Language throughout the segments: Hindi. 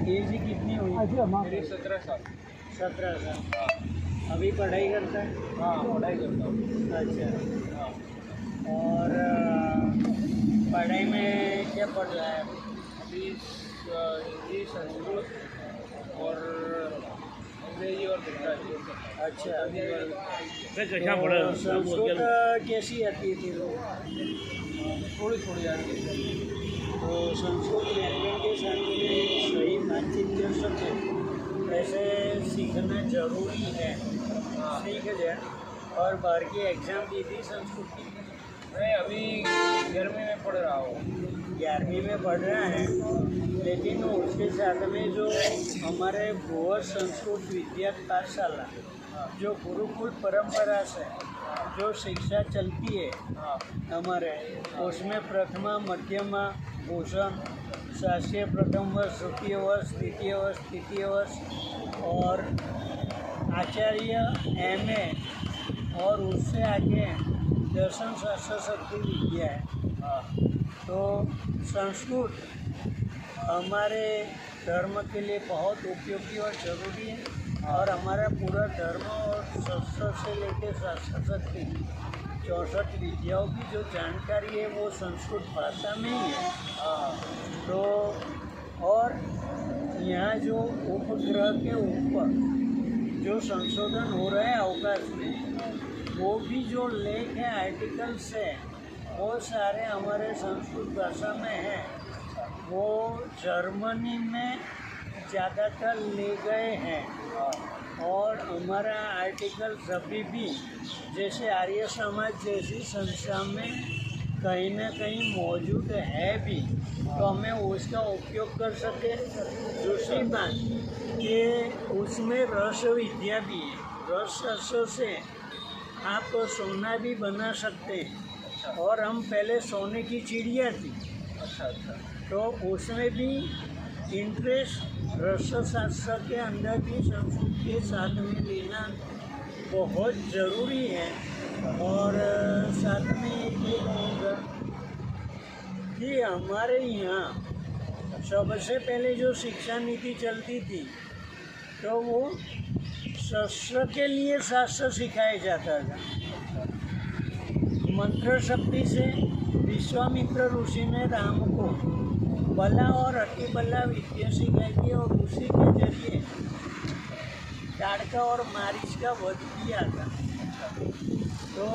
एज कितनी हुई? मेरी 17 साल। 17 साल। हाँ। अभी पढ़ाई करता है? हाँ, पढ़ाई करता हूँ। अच्छा। हाँ। और पढ़ाई में क्या पढ़ रहा है? अभी हिंदी, संस्कृत और अंग्रेजी और गुजराती। अच्छा। कैसा तो संस्कृत कैसी आती थी वो? थोड़ी थोड़ी आती है। तो संस्कृत व्याकरण के साथ में सही बातचीत कर सके ऐसे सीखना जरूरी है। हाँ। सीख जाए। और बाहर की एग्ज़ाम दी थी संस्कृत की? मैं अभी 11वीं में पढ़ रहा हूँ। 11वीं में पढ़ रहा है, लेकिन उसके साथ में जो हमारे भुवर संस्कृत विद्या पाठशाला जो गुरुकुल परंपरा से जो शिक्षा चलती है हाँ। हमारे, उसमें प्रथमा, मध्यमा, भूषण, शास्त्रीय प्रथम वर्ष, द्वितीय वर्ष, तृतीय वर्ष, तृतीय वर्ष और आचार्य MA और उससे आगे दर्शन शास्त्र शक्ति विद्या है। हाँ। तो संस्कृत हमारे धर्म के लिए बहुत उपयोगी और ज़रूरी है। और हमारा पूरा धर्म और शास्त्र से लेकर शास्त्र शक्ति 64 विद्याओं की जो जानकारी है वो संस्कृत भाषा में ही है। हाँ। तो और यहाँ जो उपग्रह के ऊपर जो संशोधन हो रहे हैं अवकाश में, वो भी जो लेख है आर्टिकल्स है वो सारे हमारे संस्कृत भाषा में हैं। वो जर्मनी में ज़्यादातर ले गए हैं। और हमारा आर्टिकल अभी भी जैसे आर्य समाज जैसी संस्था में कहीं ना कहीं मौजूद है भी, तो हमें उसका उपयोग कर सके। दूसरी बात कि उसमें रस विद्या भी है। रस शास्त्र से आप सोना भी बना सकते हैं। और हम पहले सोने की चिड़िया थी। अच्छा। तो उसमें भी इंटरेस्ट रसशास्त्र के अंदर भी संस्कृत के साथ में लेना बहुत ज़रूरी है। और साथ में ये कहूँगा कि हमारे यहाँ सबसे पहले जो शिक्षा नीति चलती थी तो वो शस्त्र के लिए शास्त्र सिखाया जाता था। मंत्र शक्ति से विश्वामित्र ऋषि ने राम को बला और अति बला विद्या सिखाई थी और उसी के जरिए ताड़का और मारीच का वध किया था। तो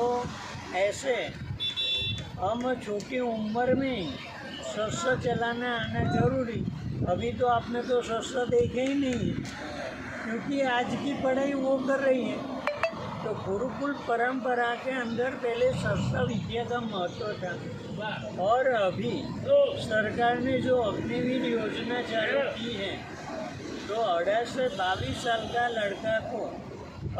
ऐसे हम छोटी उम्र में ही शस्त्र चलाना आना जरूरी। अभी तो आपने तो शस्त्र देखे ही नहीं, क्योंकि आज की पढ़ाई वो कर रही है। तो गुरुकुल परंपरा के अंदर पहले शस्त्र विद्या का महत्व था। और अभी सरकार ने जो अग्निवीर योजना चालू की है, तो 18 से 22 साल का लड़का को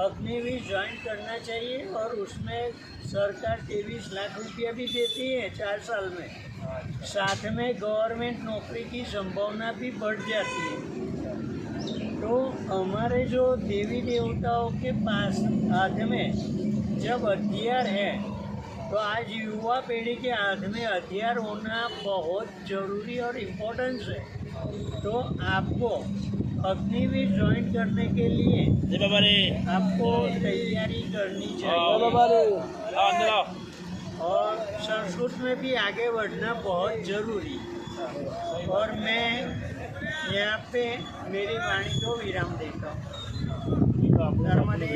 अग्निवीर ज्वाइन करना चाहिए। और उसमें सरकार 23 लाख रुपया भी देती है 4 साल में। साथ में गवर्नमेंट नौकरी की संभावना भी बढ़ जाती है। तो हमारे जो देवी देवताओं के पास हाथ में जब हथियार है, तो आज युवा पीढ़ी के हाथ में हथियार होना बहुत ज़रूरी और इम्पोर्टेंस है। तो आपको अग्निवीर ज्वाइन करने के लिए आपको तैयारी करनी चाहिए। और संस्कृत में भी आगे बढ़ना बहुत ज़रूरी। और मैं यहाँ पे मेरी वाणी को विराम देता हूँ। नर्मदे।